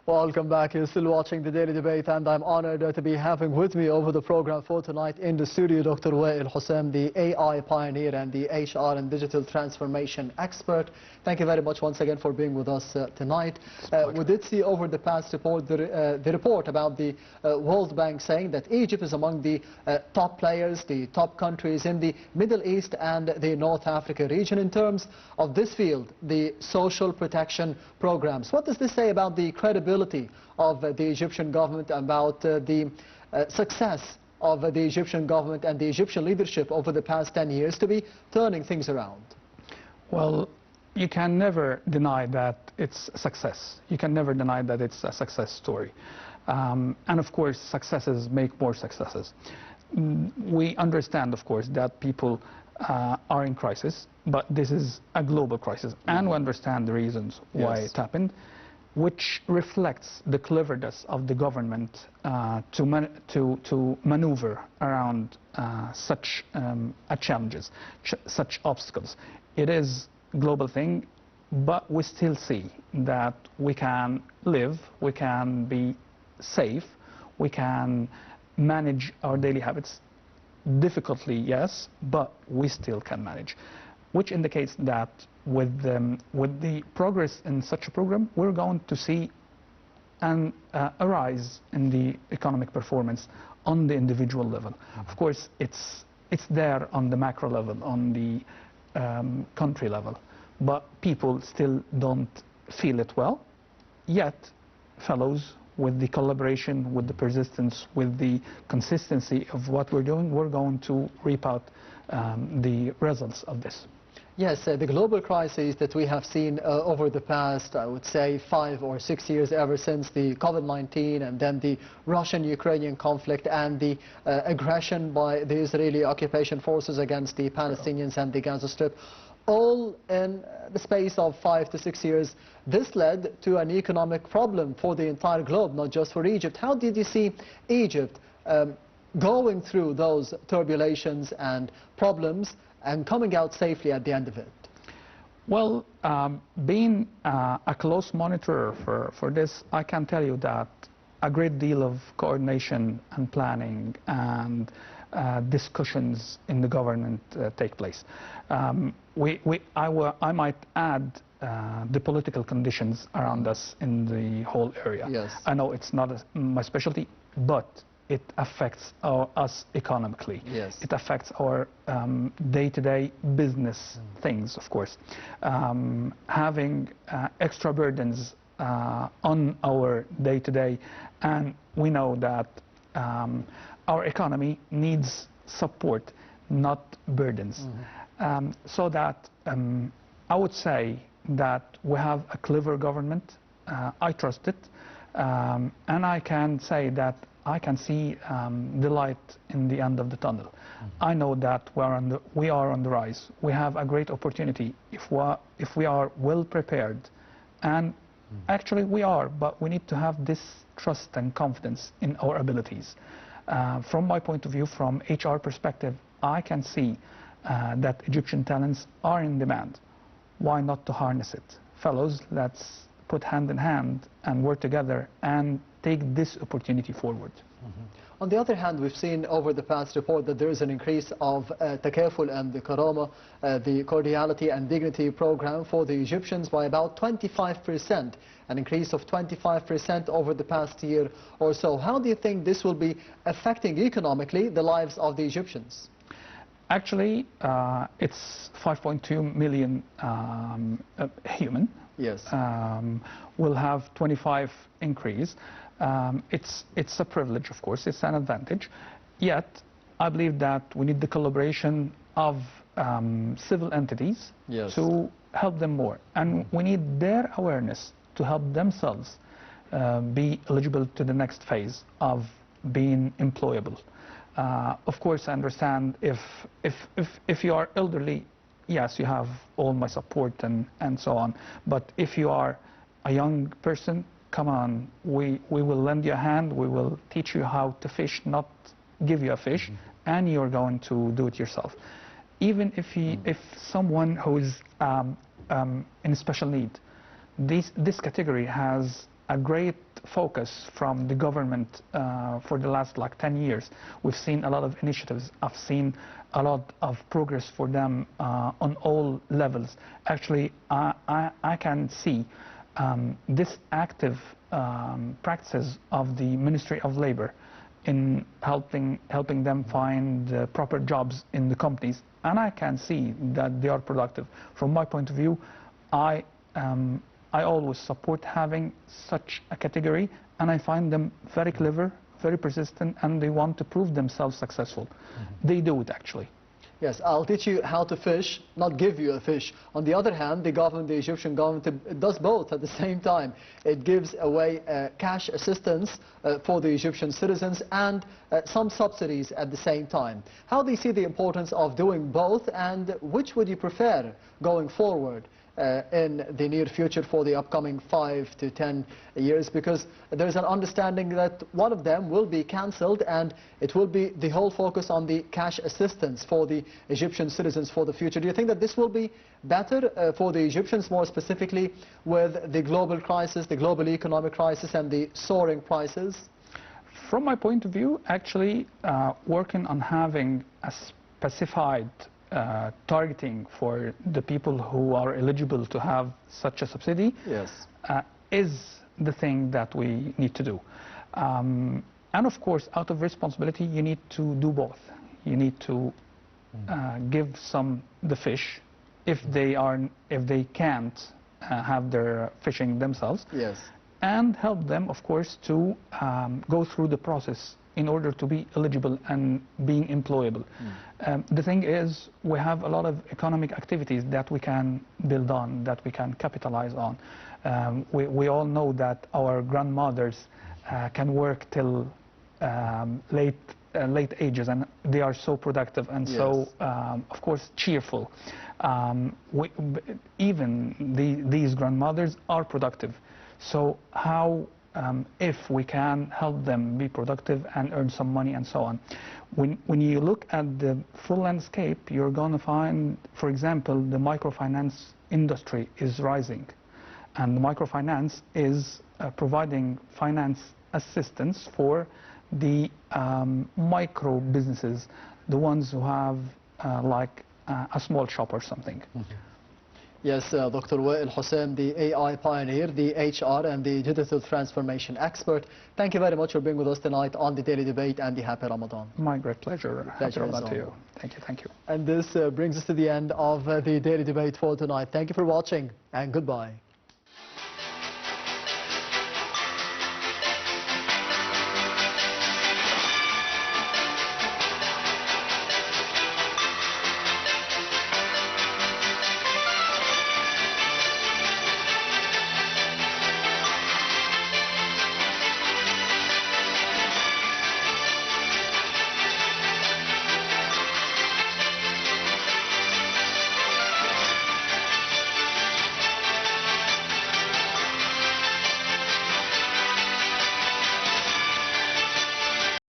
Welcome back. You're still watching the Daily Debate, and I'm honored to be having with me over the program for tonight in the studio Dr. Wael Hossam, the AI pioneer and the HR and digital transformation expert. Thank you very much once again for being with us tonight. We did see over the past report the report about the World Bank saying that Egypt is among the top players, the top countries in the Middle East and the North Africa region in terms of this field, the social protection programs. What does this say about the credibility of the Egyptian government, about the success of the Egyptian government and the Egyptian leadership over the past 10 years to be turning things around? Well, you can never deny that it's a success. You can never deny that it's a success story. And of course, successes make more successes. We understand, of course, that people are in crisis, but this is a global crisis. And we understand the reasons why it happened, which reflects the cleverness of the government to maneuver around such challenges, such obstacles. It is a global thing, but we still see that we can live, we can be safe, we can manage our daily habits. Difficultly, yes, but we still can manage, which indicates that with the progress in such a program, we're going to see a rise in the economic performance on the individual level. Of course, it's there on the macro level, on the country level, but people still don't feel it well. Yet, fellows, with the collaboration, with the persistence, with the consistency of what we're doing, we're going to reap out the results of this. Yes, the global crisis that we have seen over the past, I would say, 5 or 6 years, ever since the COVID-19 and then the Russian-Ukrainian conflict and the aggression by the Israeli occupation forces against the Palestinians and the Gaza Strip, all in the space of 5 to 6 years, this led to an economic problem for the entire globe, not just for Egypt. How did you see Egypt going through those turbulations and problems and coming out safely at the end of it? Well, being a close monitor for this, I can tell you that a great deal of coordination and planning and discussions in the government take place. I might add the political conditions around us in the whole area. Yes. I know it's not my specialty, but it affects us economically. Yes. It affects our day-to-day business things, of course. Having extra burdens on our day-to-day, and we know that our economy needs support, not burdens. So that I would say that we have a clever government. I trust it, and I can say that I can see the light in the end of the tunnel. I know that we are on the rise. We have a great opportunity if we are well prepared, and actually we are, but we need to have this trust and confidence in our abilities. From my point of view, from HR perspective, I can see that Egyptian talents are in demand. Why not to harness it? Fellows, let's put hand in hand and work together and take this opportunity forward. On the other hand, we've seen over the past report that there is an increase of Takaful and the Karama, the Cordiality and Dignity program for the Egyptians by about 25%, an increase of 25% over the past year or so. How do you think this will be affecting economically the lives of the Egyptians? Actually, it's 5.2 million human. Yes. Will have 25 increase. It's a privilege, of course, it's an advantage. Yet, I believe that we need the collaboration of civil entities to help them more. And we need their awareness to help themselves be eligible to the next phase of being employable. Of course, I understand if you are elderly, yes, you have all my support and so on. But if you are a young person, come on, we will lend you a hand, we will teach you how to fish, not give you a fish, and you're going to do it yourself. Even if someone who is in special need, this category has a great focus from the government for the last like 10 years. We've seen a lot of initiatives. I've seen a lot of progress for them on all levels. Actually, I can see this active practices of the Ministry of Labor in helping them find proper jobs in the companies, and I can see that they are productive. From my point of view, I always support having such a category, and I find them very clever, very persistent, and they want to prove themselves successful. They do it actually. Yes, I'll teach you how to fish, not give you a fish. On the other hand, the Egyptian government, it does both at the same time. It gives away cash assistance for the Egyptian citizens and some subsidies at the same time. How do you see the importance of doing both, and which would you prefer going forward in the near future for the upcoming 5 to 10 years? Because there's an understanding that one of them will be cancelled, and it will be the whole focus on the cash assistance for the Egyptian citizens for the future. Do you think that this will be better for the Egyptians, more specifically with the global crisis, the global economic crisis, and the soaring prices? From my point of view, actually working on having a specified targeting for the people who are eligible to have such a subsidy, yes, is the thing that we need to do. And of course, out of responsibility, you need to do both. You need to give some the fish if they can't have their fishing themselves, yes, and help them, of course, to go through the process in order to be eligible and being employable. The thing is, we have a lot of economic activities that we can build on, that we can capitalize on. We all know that our grandmothers can work till late ages, and they are so productive and yes, so, of course, cheerful. Even these grandmothers are productive. So how, if we can help them be productive and earn some money and so on. When you look at the full landscape, you're going to find, for example, the microfinance industry is rising. And the microfinance is providing finance assistance for the micro businesses, the ones who have like a small shop or something. Yes, Dr. Wael Hossam, the AI pioneer, the HR and the digital transformation expert. Thank you very much for being with us tonight on the Daily Debate, and the Happy Ramadan. My great pleasure. Happy Ramadan to you. Thank you, thank you. And this brings us to the end of the Daily Debate for tonight. Thank you for watching, and goodbye.